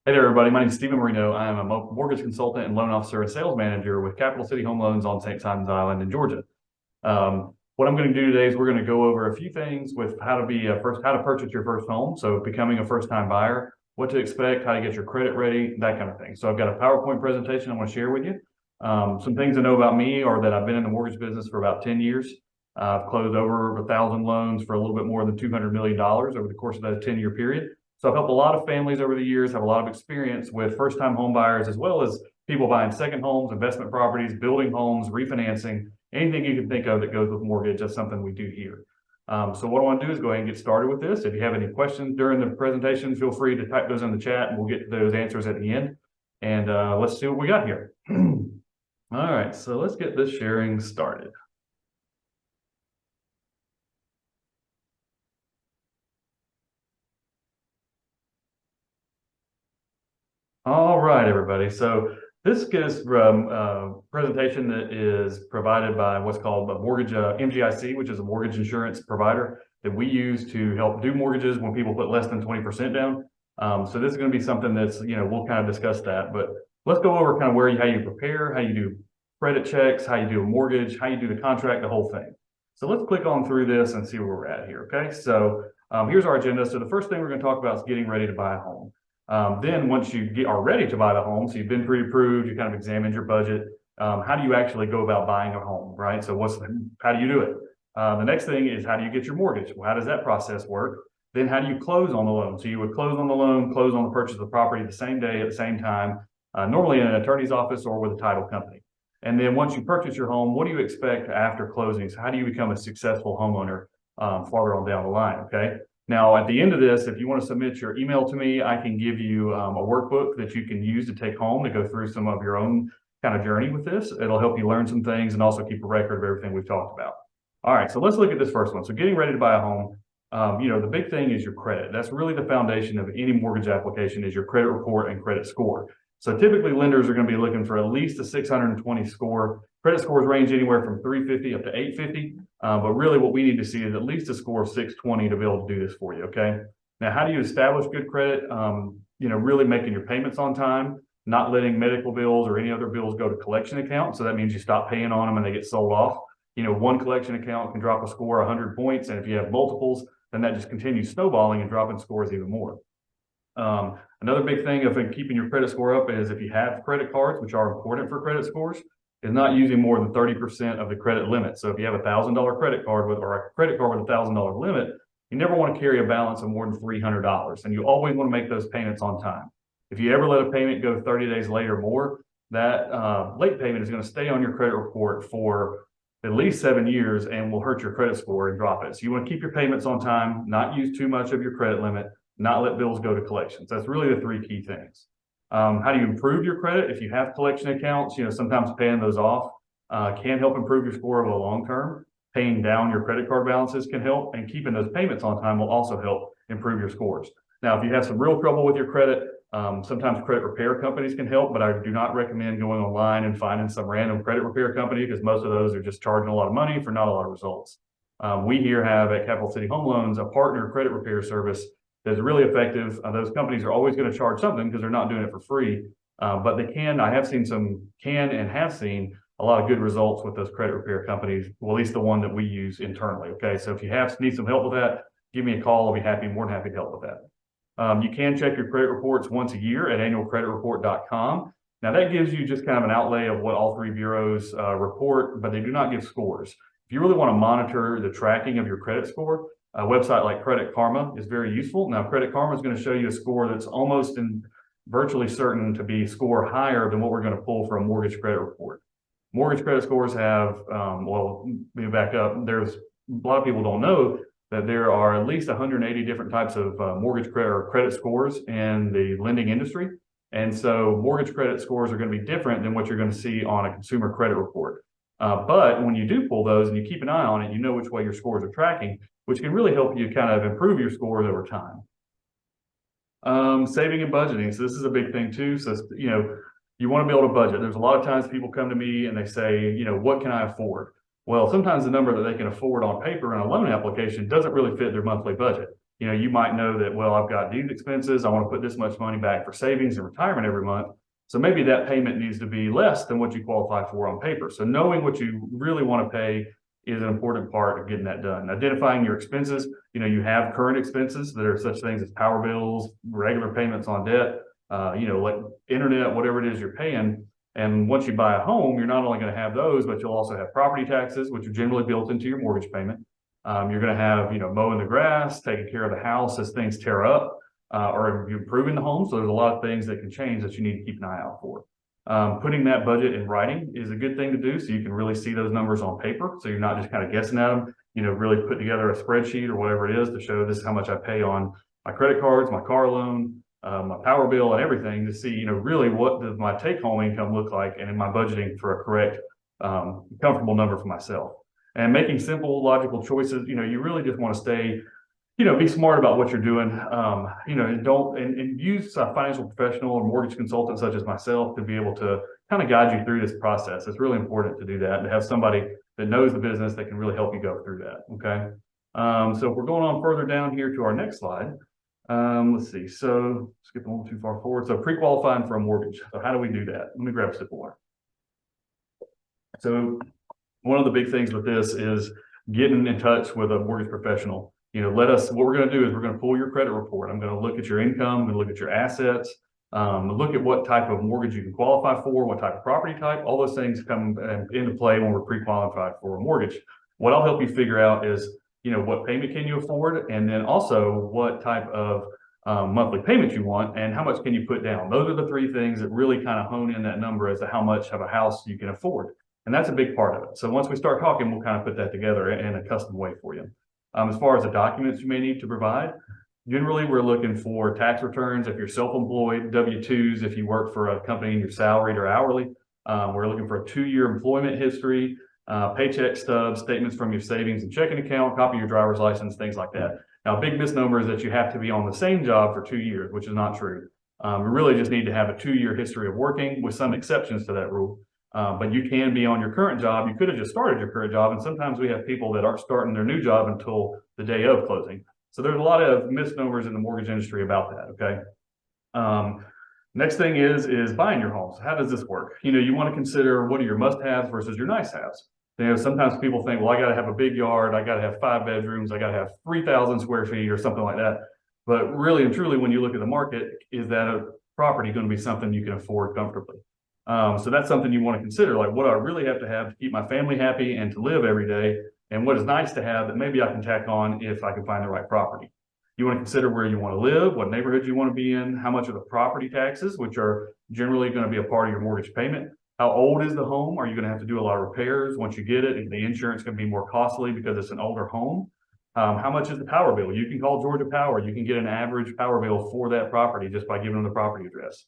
Hey there, everybody. My name is Stephen Marino. I am a mortgage consultant and loan officer and sales manager with Capital City Home Loans on St. Simons Island in Georgia. What I'm going to do today is we're going to go over a few things with how to purchase your first home. So becoming a first-time buyer, what to expect, how to get your credit ready, that kind of thing. So I've got a PowerPoint presentation I want to share with you. Some things to know about me are that I've been in the mortgage business for about 10 years. I've closed over 1,000 loans for a little bit more than $200 million over the course of that 10-year period. So I've helped a lot of families over the years, have a lot of experience with first-time home buyers, as well as people buying second homes, investment properties, building homes, refinancing, anything you can think of that goes with mortgage. That's something we do here. So what I want to do is go ahead and get started with this. If you have any questions during the presentation, feel free to type those in the chat and we'll get those answers at the end. And let's see what we got here. All right, so let's get this sharing started. All right, everybody. So this is a presentation that is provided by what's called a mortgage MGIC, which is a mortgage insurance provider that we use to help do mortgages when people put less than 20% down. So this is going to be something that's, we'll kind of discuss that, but let's go over kind of how you prepare, how you do credit checks, how you do a mortgage, how you do the contract, the whole thing. So let's click on through this and see where we're at here. Okay. So here's our agenda. So the first thing we're going to talk about is getting ready to buy a home. Then once you are ready to buy the home, so you've been pre-approved, you kind of examined your budget, how do you actually go about buying a home, right? So how do you do it? The next thing is, how do you get your mortgage? Well, how does that process work? Then how do you close on the loan? So you would close on the loan, close on the purchase of the property the same day at the same time, normally in an attorney's office or with a title company. And then once you purchase your home, what do you expect after closing? So how do you become a successful homeowner farther on down the line, okay? Now, at the end of this, if you want to submit your email to me, I can give you a workbook that you can use to take home to go through some of your own kind of journey with this. It'll help you learn some things and also keep a record of everything we've talked about. All right, so let's look at this first one. So getting ready to buy a home, the big thing is your credit. That's really the foundation of any mortgage application is your credit report and credit score. So typically lenders are going to be looking for at least a 620 score. Credit scores range anywhere from 350 up to 850. But really what we need to see is at least a score of 620 to be able to do this for you, okay? Now, how do you establish good credit? Really making your payments on time, not letting medical bills or any other bills go to collection accounts. So that means you stop paying on them and they get sold off. One collection account can drop a score 100 points. And if you have multiples, then that just continues snowballing and dropping scores even more. Another big thing of keeping your credit score up is if you have credit cards, which are important for credit scores, is not using more than 30% of the credit limit. So if you have $1,000 credit card or a credit card with $1,000 limit, you never want to carry a balance of more than $300. And you always want to make those payments on time. If you ever let a payment go 30 days late or more, that late payment is going to stay on your credit report for at least 7 years and will hurt your credit score and drop it. So you want to keep your payments on time, not use too much of your credit limit, not let bills go to collections. That's really the three key things. How do you improve your credit? If you have collection accounts, sometimes paying those off can help improve your score over the long term. Paying down your credit card balances can help, and keeping those payments on time will also help improve your scores. Now, if you have some real trouble with your credit, sometimes credit repair companies can help, but I do not recommend going online and finding some random credit repair company because most of those are just charging a lot of money for not a lot of results. We here have at Capital City Home Loans a partner credit repair service that's really effective. Those companies are always going to charge something because they're not doing it for free, but I have seen a lot of good results with those credit repair companies, well, at least the one that we use internally. Okay, so if you need some help with that, give me a call. I'll be more than happy to help with that. You can check your credit reports once a year at annualcreditreport.com. Now that gives you just kind of an outlay of what all three bureaus report, but they do not give scores. If you really want to monitor the tracking of your credit score, a website like Credit Karma is very useful. Now, Credit Karma is going to show you a score that's almost virtually certain to be score higher than what we're going to pull for a mortgage credit report. Mortgage credit scores have, let me back up. There's a lot of people don't know that there are at least 180 different types of mortgage credit or credit scores in the lending industry. And so mortgage credit scores are going to be different than what you're going to see on a consumer credit report. But when you do pull those and you keep an eye on it, you know which way your scores are tracking, which can really help you kind of improve your scores over time. Saving and budgeting. So this is a big thing too. So, you want to be able to budget. There's a lot of times people come to me and they say, what can I afford? Well, sometimes the number that they can afford on paper in a loan application doesn't really fit their monthly budget. You know, you might know that, well, I've got these expenses. I want to put this much money back for savings and retirement every month. So maybe that payment needs to be less than what you qualify for on paper. So knowing what you really want to pay is an important part of getting that done. Identifying your expenses, you know, you have current expenses that are such things as power bills, regular payments on debt, you know, like internet, whatever it is you're paying. And once you buy a home, you're not only going to have those, but you'll also have property taxes, which are generally built into your mortgage payment. You're going to have, you know, mowing the grass, taking care of the house as things tear up, or improving the home. So there's a lot of things that can change that you need to keep an eye out for. Putting that budget in writing is a good thing to do, so you can really see those numbers on paper. So you're not just kind of guessing at them, you know, really put together a spreadsheet or whatever it is to show this is how much I pay on my credit cards, my car loan, my power bill and everything, to see, you know, really what does my take home income look like, and am I budgeting for a correct, comfortable number for myself. And making simple, logical choices, you know, you really just want to stay, you know, be smart about what you're doing, you know, and use a financial professional or mortgage consultant such as myself to be able to kind of guide you through this process. It's really important to do that and to have somebody that knows the business that can really help you go through that. Okay. So if we're going on further down here to our next slide, let's see. So skipping a little too far forward. So pre-qualifying for a mortgage. So how do we do that? Let me grab a sip of water. So one of the big things with this is getting in touch with a mortgage professional. You know, what we're going to do is we're going to pull your credit report. I'm going to look at your income, I'm going to look at your assets, look at what type of mortgage you can qualify for, what type of property type. All those things come into play when we're pre-qualified for a mortgage. What I'll help you figure out is, you know, what payment can you afford, and then also what type of monthly payment you want, and how much can you put down. Those are the three things that really kind of hone in that number as to how much of a house you can afford. And that's a big part of it. So once we start talking, we'll kind of put that together in a custom way for you. As far as the documents you may need to provide, generally we're looking for tax returns if you're self-employed, W-2s if you work for a company and you're salaried or hourly. We're looking for a 2-year employment history, paycheck stubs, statements from your savings and checking account, copy of your driver's license, things like that. Now, a big misnomer is that you have to be on the same job for 2 years, which is not true. We really just need to have a 2-year history of working, with some exceptions to that rule. But you can be on your current job. You could have just started your current job. And sometimes we have people that aren't starting their new job until the day of closing. So there's a lot of misnomers in the mortgage industry about that. Okay. Next thing is buying your home. So how does this work? You know, you want to consider what are your must-haves versus your nice-haves. You know, sometimes people think, well, I got to have a big yard. I got to have 5 bedrooms. I got to have 3,000 square feet or something like that. But really and truly, when you look at the market, is that a property going to be something you can afford comfortably? So that's something you want to consider, like what do I really have to keep my family happy and to live every day, and what is nice to have that maybe I can tack on if I can find the right property. You want to consider where you want to live, what neighborhood you want to be in, how much of the property taxes, which are generally going to be a part of your mortgage payment. How old is the home? Are you going to have to do a lot of repairs once you get it? And the insurance can be more costly because it's an older home. How much is the power bill? You can call Georgia Power. You can get an average power bill for that property just by giving them the property address.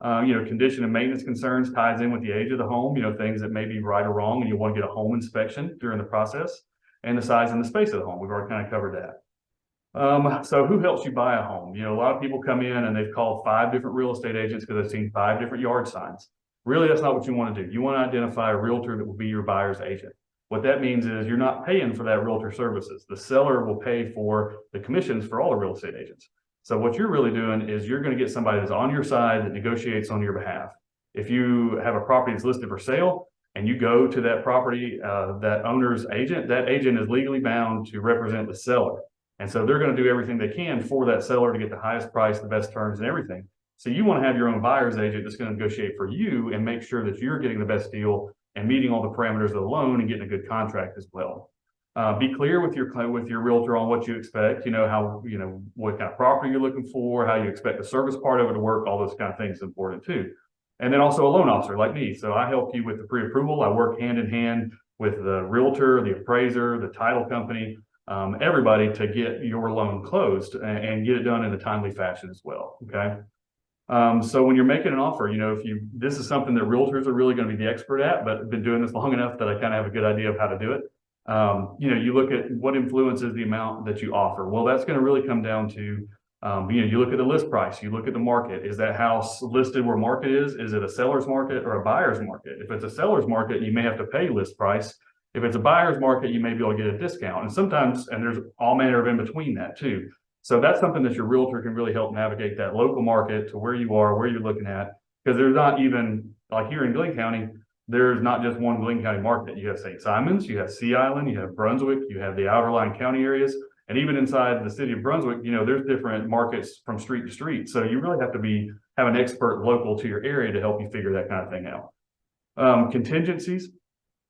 You know, condition and maintenance concerns ties in with the age of the home, you know, things that may be right or wrong, and you want to get a home inspection during the process, and the size and the space of the home. We've already kind of covered that. So who helps you buy a home? You know, a lot of people come in and they've called 5 different real estate agents because they've seen 5 different yard signs. Really, that's not what you want to do. You want to identify a realtor that will be your buyer's agent. What that means is you're not paying for that realtor services. The seller will pay for the commissions for all the real estate agents. So what you're really doing is you're going to get somebody that's on your side that negotiates on your behalf. If you have a property that's listed for sale and you go to that property, that owner's agent, that agent is legally bound to represent the seller. And so they're going to do everything they can for that seller to get the highest price, the best terms and everything. So you want to have your own buyer's agent that's going to negotiate for you and make sure that you're getting the best deal and meeting all the parameters of the loan and getting a good contract as well. Be clear with your realtor on what you expect, you know, what kind of property you're looking for, how you expect the service part of it to work, all those kind of things is important too. And then also a loan officer like me. So I help you with the pre-approval. I work hand in hand with the realtor, the appraiser, the title company, everybody to get your loan closed and get it done in a timely fashion as well. Okay. So when you're making an offer, you know, this is something that realtors are really going to be the expert at, but I've been doing this long enough that I kind of have a good idea of how to do it. You know, you look at what influences the amount that you offer. Well, that's going to really come down to, you know, you look at the list price, you look at the market. Is that house listed where market is? Is it a seller's market or a buyer's market? If it's a seller's market, you may have to pay list price. If it's a buyer's market, you may be able to get a discount. And sometimes, and there's all manner of in between that too. So that's something that your realtor can really help navigate that local market to where you are, where you're looking at, because there's not even, like here in Glenn County, there's not just one Glenn County market. You have St. Simons, you have Sea Island, you have Brunswick, you have the Outerline County areas. And even inside the city of Brunswick, there's different markets from street to street. So you really have to have an expert local to your area to help you figure that kind of thing out. Contingencies.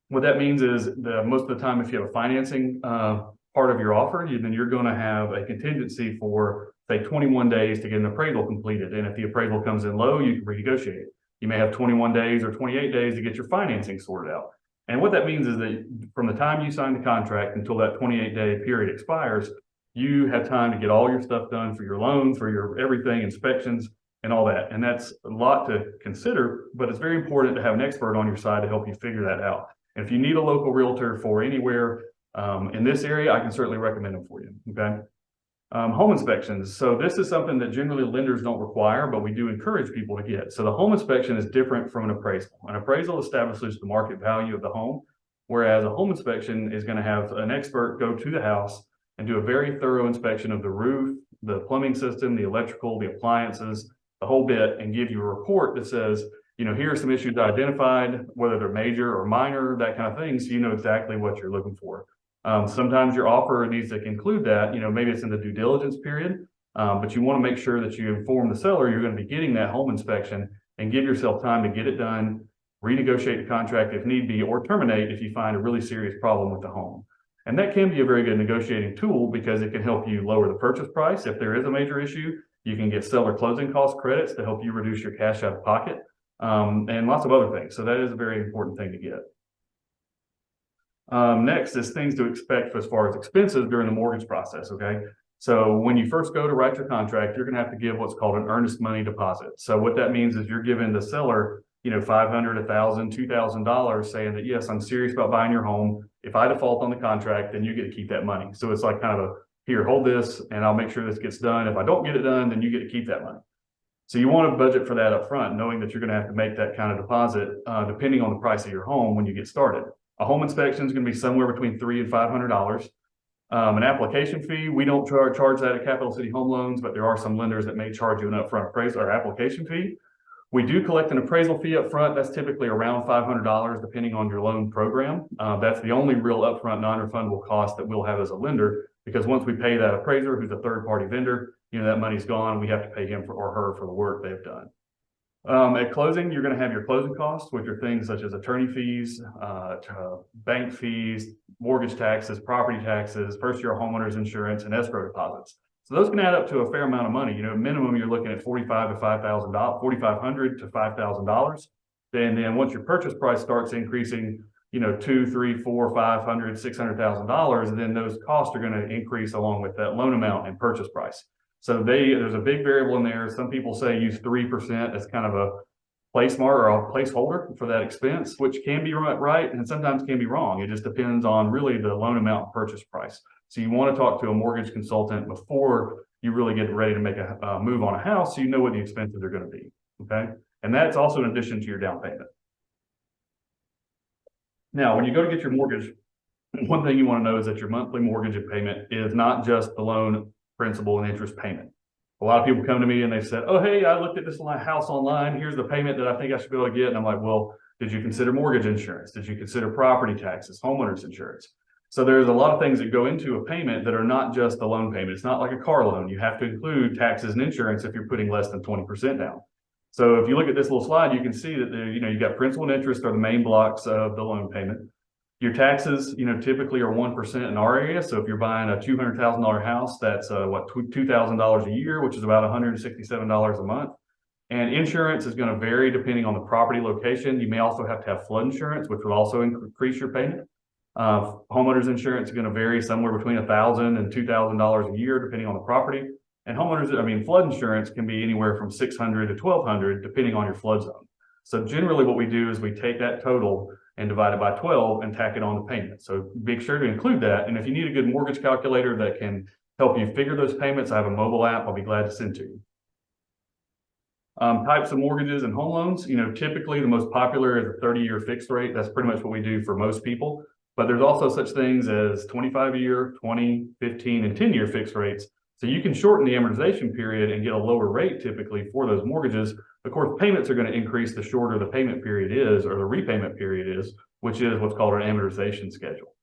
What that means is most of the time, if you have a financing part of your offer, then you're going to have a contingency for, say, 21 days to get an appraisal completed. And if the appraisal comes in low, you can renegotiate. You may have 21 days or 28 days to get your financing sorted out. And what that means is that from the time you sign the contract until that 28-day period expires, you have time to get all your stuff done for your loan, for your everything, inspections, and all that. And that's a lot to consider, but it's very important to have an expert on your side to help you figure that out. And if you need a local realtor for anywhere in this area, I can certainly recommend them for you, okay? Home inspections. So this is something that generally lenders don't require, but we do encourage people to get. So the home inspection is different from an appraisal. An appraisal establishes the market value of the home, whereas a home inspection is going to have an expert go to the house and do a very thorough inspection of the roof, the plumbing system, the electrical, the appliances, the whole bit, and give you a report that says, here are some issues identified, whether they're major or minor, that kind of thing, so you know exactly what you're looking for. Sometimes your offer needs to include that, maybe it's in the due diligence period, but you want to make sure that you inform the seller you're going to be getting that home inspection and give yourself time to get it done, renegotiate the contract if need be, or terminate if you find a really serious problem with the home. And that can be a very good negotiating tool because it can help you lower the purchase price. If there is a major issue, you can get seller closing cost credits to help you reduce your cash out of pocket, and lots of other things. So that is a very important thing to get. Next is things to expect as far as expenses during the mortgage process, okay? So when you first go to write your contract, you're gonna have to give what's called an earnest money deposit. So what that means is you're giving the seller, $500, $1,000, $2,000 saying that, yes, I'm serious about buying your home. If I default on the contract, then you get to keep that money. So it's like kind of here, hold this and I'll make sure this gets done. If I don't get it done, then you get to keep that money. So you want to budget for that up front, knowing that you're going to have to make that kind of deposit depending on the price of your home when you get started. A home inspection is going to be somewhere between $300 and $500. An application fee, we don't charge that at Capital City Home Loans, but there are some lenders that may charge you an upfront appraisal or application fee. We do collect an appraisal fee up front. That's typically around $500 depending on your loan program. That's the only real upfront non-refundable cost that we'll have as a lender, because once we pay that appraiser, who's a third-party vendor, that money's gone. We have to pay him or her for the work they've done. At closing, you're going to have your closing costs, which are things such as attorney fees, bank fees, mortgage taxes, property taxes, first-year homeowners insurance, and escrow deposits. So those can add up to a fair amount of money. Minimum you're looking at $4,500 to $5,000. And then once your purchase price starts increasing, $200,000, $300,000, $400,000, $500,000, $600,000, then those costs are going to increase along with that loan amount and purchase price. So there's a big variable in there. Some people say use 3% as kind of a placeholder for that expense, which can be right and sometimes can be wrong. It just depends on really the loan amount and purchase price. So you want to talk to a mortgage consultant before you really get ready to make a move on a house, so you know what the expenses are going to be, okay? And that's also in addition to your down payment. Now, when you go to get your mortgage, one thing you want to know is that your monthly mortgage payment is not just the loan principal and interest payment. A lot of people come to me and they said, oh, hey, I looked at this house online. Here's the payment that I think I should be able to get. And I'm like, well, did you consider mortgage insurance? Did you consider property taxes, homeowners insurance? So there's a lot of things that go into a payment that are not just the loan payment. It's not like a car loan. You have to include taxes and insurance if you're putting less than 20% down. So if you look at this little slide, you can see that you got principal and interest are the main blocks of the loan payment. Your taxes, typically are 1% in our area. So if you're buying a $200,000 house, that's $2,000 a year, which is about $167 a month. And insurance is going to vary depending on the property location. You may also have to have flood insurance, which will also increase your payment. Homeowners insurance is going to vary somewhere between $1,000 and $2,000 a year, depending on the property. And flood insurance can be anywhere from $600 to $1,200, depending on your flood zone. So generally what we do is we take that total and divide it by 12 and tack it on the payment. So make sure to include that. And if you need a good mortgage calculator that can help you figure those payments, I have a mobile app I'll be glad to send to you. Types of mortgages and home loans, typically the most popular is a 30-year fixed rate. That's pretty much what we do for most people. But there's also such things as 25-year, 20, 15, and 10-year fixed rates. So you can shorten the amortization period and get a lower rate typically for those mortgages. Of course, payments are going to increase the shorter the payment period is, or the repayment period is, which is what's called an amortization schedule.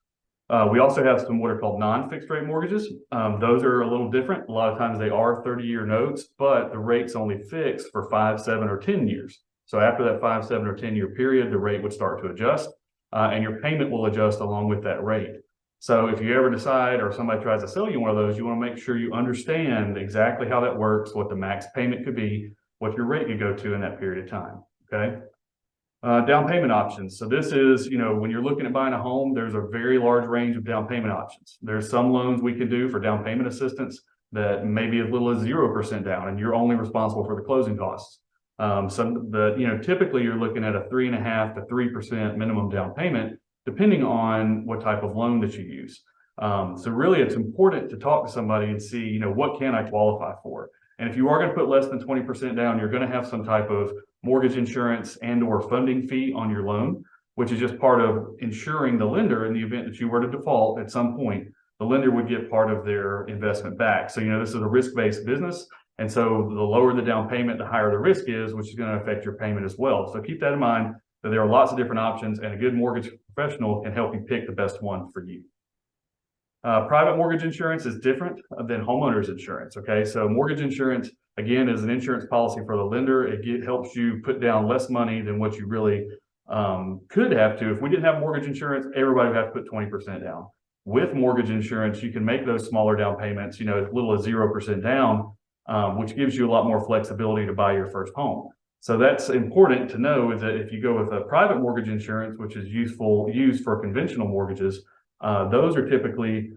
We also have some what are called non-fixed rate mortgages. Those are a little different. A lot of times they are 30-year notes, but the rate's only fixed for 5, 7, or 10 years. So after that 5, 7, or 10-year period, the rate would start to adjust, and your payment will adjust along with that rate. So if you ever decide or somebody tries to sell you one of those, you want to make sure you understand exactly how that works, what the max payment could be, what your rate could go to in that period of time, okay? Down payment options. So this is, when you're looking at buying a home, there's a very large range of down payment options. There's some loans we can do for down payment assistance that may be as little as 0% down, and you're only responsible for the closing costs. Typically you're looking at a 3.5% to 3% minimum down payment, depending on what type of loan that you use. So really it's important to talk to somebody and see, what can I qualify for? And if you are going to put less than 20% down, you're going to have some type of mortgage insurance and or funding fee on your loan, which is just part of insuring the lender in the event that you were to default at some point. The lender would get part of their investment back. So, this is a risk-based business. And so the lower the down payment, the higher the risk is, which is going to affect your payment as well. So keep that in mind, that there are lots of different options, and a good mortgage professional can help you pick the best one for you. Private mortgage insurance is different than homeowners insurance. Okay, so mortgage insurance, again, is an insurance policy for the lender. It helps you put down less money than what you really could have to. If we didn't have mortgage insurance, everybody would have to put 20% down. With mortgage insurance, you can make those smaller down payments, as little as 0% down, which gives you a lot more flexibility to buy your first home. So that's important to know, is that if you go with a private mortgage insurance, which is used for conventional mortgages, those are typically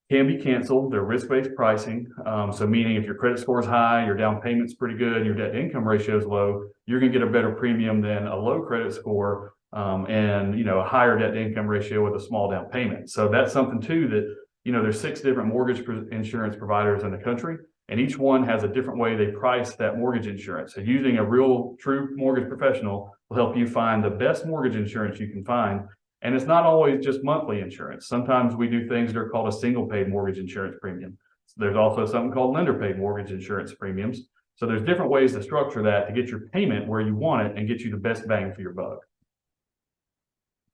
can be canceled. They're risk-based pricing. So meaning if your credit score is high, your down payment's pretty good, your debt to income ratio is low, you're going to get a better premium than a low credit score and a higher debt to income ratio with a small down payment. So that's something too that there's 6 different mortgage insurance providers in the country, and each one has a different way they price that mortgage insurance. So using a real true mortgage professional will help you find the best mortgage insurance you can find. And it's not always just monthly insurance. Sometimes we do things that are called a single paid mortgage insurance premium. So there's also something called lender paid mortgage insurance premiums. So there's different ways to structure that to get your payment where you want it and get you the best bang for your buck.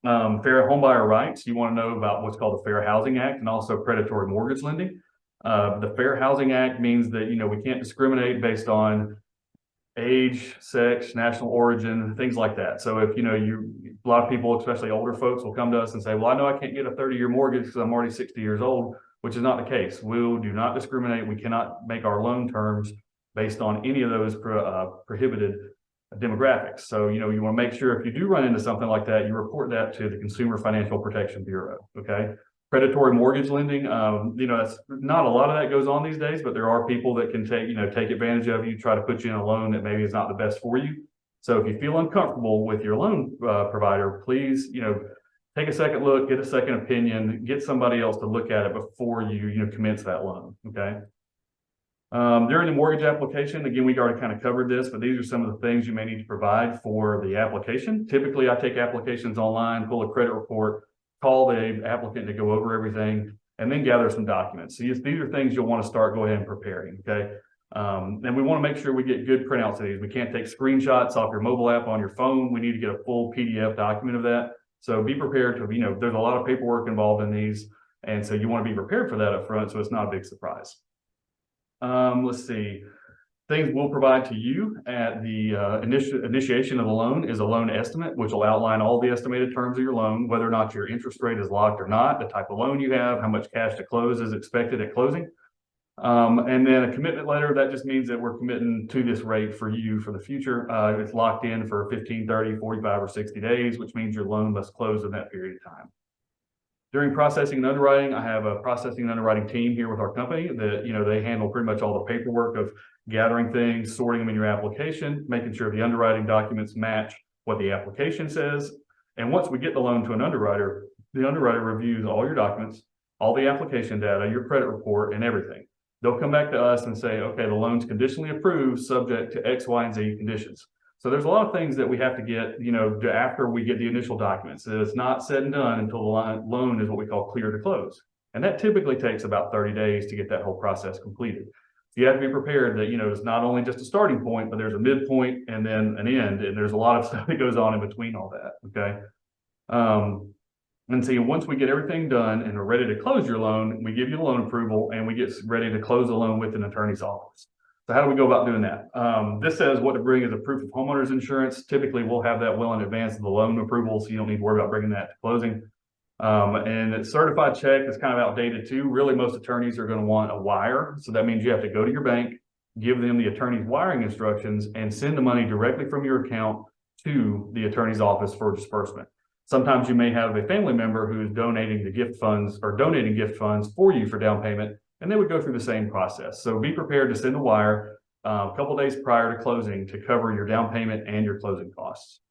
Fair homebuyer rights. You want to know about what's called the Fair Housing Act and also predatory mortgage lending. The Fair Housing Act means that, we can't discriminate based on age, sex, national origin, things like that. So if, a lot of people, especially older folks, will come to us and say, well, I know I can't get a 30-year mortgage because I'm already 60 years old, which is not the case. We do not discriminate. We cannot make our loan terms based on any of those prohibited demographics. So, you want to make sure if you do run into something like that, you report that to the Consumer Financial Protection Bureau, okay? Predatory mortgage lending, that's not a lot of that goes on these days, but there are people that can take advantage of you, try to put you in a loan that maybe is not the best for you. So if you feel uncomfortable with your loan provider, please, take a second look, get a second opinion, get somebody else to look at it before you, commence that loan, okay? During the mortgage application, again, we already kind of covered this, but these are some of the things you may need to provide for the application. Typically, I take applications online, pull a credit report, call the applicant to go over everything, and then gather some documents. So these are things you'll want to start go ahead and preparing, okay? And we want to make sure we get good printouts of these. We can't take screenshots off your mobile app on your phone. We need to get a full PDF document of that. So be prepared to, there's a lot of paperwork involved in these, and so you want to be prepared for that up front so it's not a big surprise. Let's see. Things we'll provide to you at the initiation of the loan is a loan estimate, which will outline all the estimated terms of your loan, whether or not your interest rate is locked or not, the type of loan you have, how much cash to close is expected at closing. And then a commitment letter, that just means that we're committing to this rate for you for the future. It's locked in for 15, 30, 45, or 60 days, which means your loan must close in that period of time. During processing and underwriting, I have a processing and underwriting team here with our company that, they handle pretty much all the paperwork of gathering things, sorting them in your application, making sure the underwriting documents match what the application says. And once we get the loan to an underwriter, the underwriter reviews all your documents, all the application data, your credit report, and everything. They'll come back to us and say, okay, the loan's conditionally approved subject to X, Y, and Z conditions. So there's a lot of things that we have to get, after we get the initial documents. It's not said and done until the loan is what we call clear to close. And that typically takes about 30 days to get that whole process completed. So you have to be prepared that, it's not only just a starting point, but there's a midpoint and then an end. And there's a lot of stuff that goes on in between all that. Okay. And so once we get everything done and we're ready to close your loan, we give you the loan approval and we get ready to close the loan with an attorney's office. So how do we go about doing that? This says what to bring as a proof of homeowner's insurance. Typically, we'll have that well in advance of the loan approval, so you don't need to worry about bringing that to closing. And a certified check is kind of outdated too. Really, most attorneys are going to want a wire. So that means you have to go to your bank, give them the attorney's wiring instructions, and send the money directly from your account to the attorney's office for disbursement. Sometimes you may have a family member who's donating the gift funds or donating gift funds for you for down payment, and they would go through the same process. So be prepared to send a wire a couple of days prior to closing to cover your down payment and your closing costs.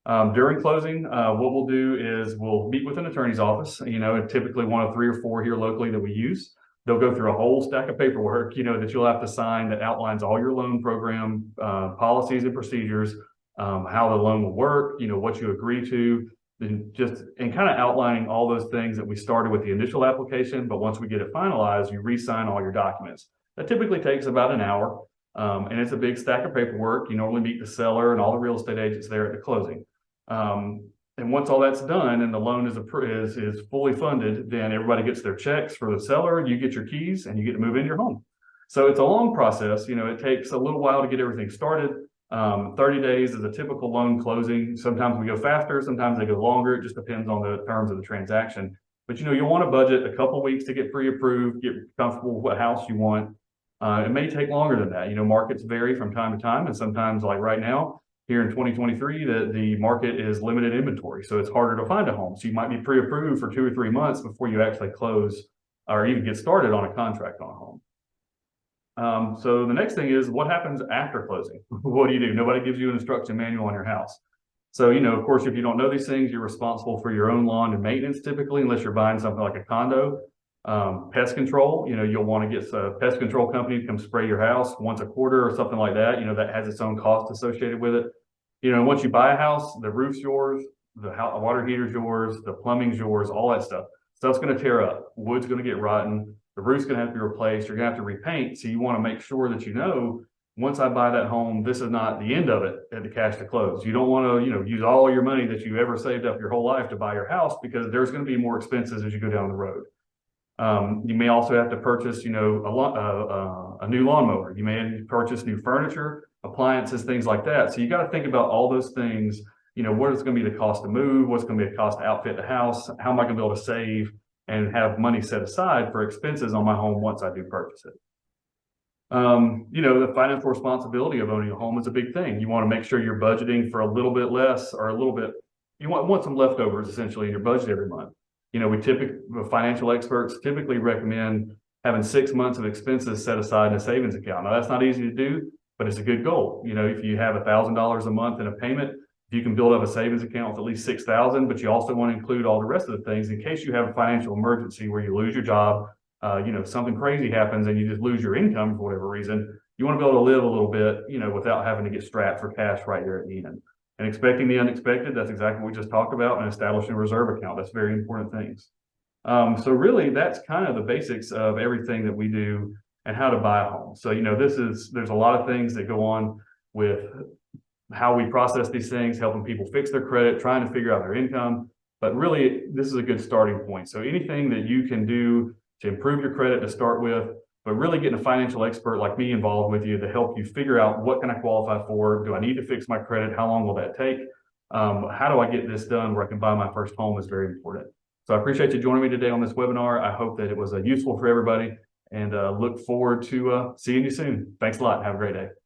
During closing, what we'll do is we'll meet with an attorney's office, typically one of 3 or 4 here locally that we use. They'll go through a whole stack of paperwork, that you'll have to sign that outlines all your loan program policies and procedures, how the loan will work, what you agree to, and kind of outlining all those things that we started with the initial application. But once we get it finalized, you re-sign all your documents. That typically takes about an hour, and it's a big stack of paperwork. You normally meet the seller and all the real estate agents there at the closing. And once all that's done and the loan is fully funded, then everybody gets their checks for the seller, you get your keys, and you get to move into your home. So it's a long process. It takes a little while to get everything started. 30 days is a typical loan closing. Sometimes we go faster, sometimes they go longer. It just depends on the terms of the transaction. But you'll want to budget a couple weeks to get pre-approved, get comfortable with what house you want. It may take longer than that. Markets vary from time to time, and sometimes, like right now, here in 2023, the market is limited inventory, so it's harder to find a home. So you might be pre-approved for 2 or 3 months before you actually close or even get started on a contract on a home. So the next thing is, what happens after closing? What do you do? Nobody gives you an instruction manual on your house. So, of course, if you don't know these things, you're responsible for your own lawn and maintenance typically, unless you're buying something like a condo. Pest control, you'll want to get a pest control company to come spray your house once a quarter or something like that. That has its own cost associated with it. Once you buy a house, the roof's yours, the water heater's yours, the plumbing's yours, all that stuff. Stuff's going to tear up. Wood's going to get rotten. The roof's going to have to be replaced. You're going to have to repaint. So you want to make sure that once I buy that home, this is not the end of it at the cash to close. You don't want to, use all your money that you ever saved up your whole life to buy your house, because there's going to be more expenses as you go down the road. You may also have to purchase, a new lawnmower. You may purchase new furniture, appliances, things like that. So you got to think about all those things. What is going to be the cost to move? What's going to be the cost to outfit the house? How am I going to be able to save and have money set aside for expenses on my home once I do purchase it? The financial responsibility of owning a home is a big thing. You want to make sure you're budgeting for a little bit less or a little bit. You want some leftovers essentially in your budget every month. Financial experts typically recommend having 6 months of expenses set aside in a savings account. Now, that's not easy to do, but it's a good goal. If you have $1,000 a month in a payment, if you can build up a savings account with at least $6,000, but you also want to include all the rest of the things in case you have a financial emergency where you lose your job, something crazy happens and you just lose your income for whatever reason. You want to be able to live a little bit, without having to get strapped for cash right there at the end. And expecting the unexpected, that's exactly what we just talked about, and establishing a reserve account. That's very important things. So really, that's kind of the basics of everything that we do and how to buy a home. So, there's a lot of things that go on with how we process these things, helping people fix their credit, trying to figure out their income. But really, this is a good starting point. So anything that you can do to improve your credit to start with, but really getting a financial expert like me involved with you to help you figure out, what can I qualify for? Do I need to fix my credit? How long will that take? How do I get this done where I can buy my first home is very important. So I appreciate you joining me today on this webinar. I hope that it was useful for everybody, and look forward to seeing you soon. Thanks a lot. Have a great day.